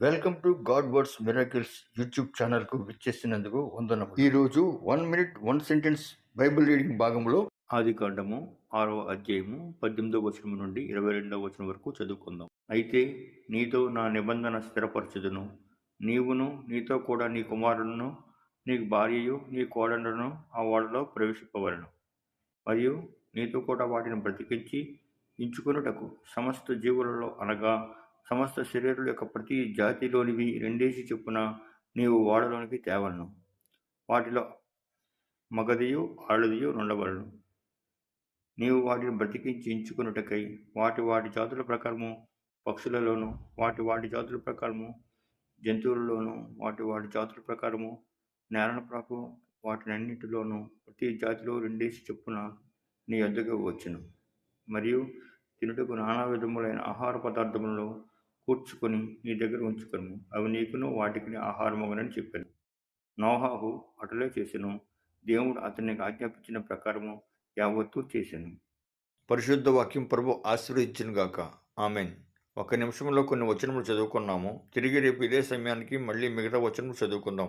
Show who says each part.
Speaker 1: Welcome to God words miracles YouTube ఛానల్కు విచ్చేసినందుకు వందనములు. ఈరోజు 1 minute 1 sentence బైబిల్ రీడింగ్ భాగంలో
Speaker 2: ఆది కాండము 6వ అధ్యాయము 18వ వచనం నుండి 22వ వచనం వరకు చదువుకుందాం. అయితే నీతో నా నిబంధన స్థిరపరచుదును, నీవును నీతో కూడా నీ కుమారులను నీ భార్యయు నీ కోడలను ఆ ఓడలో ప్రవేశింపవలను. మరియు నీతో కూడా వాటిని బ్రతికించి ఎంచుకొనుటకు సమస్త జీవులలో అనగా సమస్త శరీరుల యొక్క ప్రతి జాతిలోనివి రెండేసి చొప్పున నీవు ఓడలోనికి తేవలను. వాటిలో మగదియు ఆడదియు నుండవలను. నీవు వాటిని బ్రతికించి ఎంచుకొనుటకై వాటి వాటి జాతుల ప్రకారము పక్షులలోను, వాటి వాటి జాతుల ప్రకారము జంతువులలోను, వాటి వాటి జాతుల ప్రకారము నేలను ప్రాకు వాటినన్నిటిలోనూ ప్రతి జాతిలో రెండేసి చొప్పున నీ యొద్దకు వచ్చును. మరియు తినుటకు నానా విధములైన ఆహార పదార్థములను కూర్చుకొని నీ దగ్గర ఉంచుకొను, అవి నీకును వాటికి ఆహారమగునని చెప్పాను. నోహహు అటులే చేసెను. దేవుడు అతనికి ఆజ్ఞాపించిన ప్రకారము యావత్తూ చేసెను.
Speaker 1: పరిశుద్ధ వాక్యం ప్రభు ఆశీర్వదించును గాక. ఆమెన్. ఒక నిమిషంలో కొన్ని వచనములు చదువుకున్నాము. తిరిగి రేపు ఇదే సమయానికి మళ్ళీ మిగతా వచనములు చదువుకుందాం.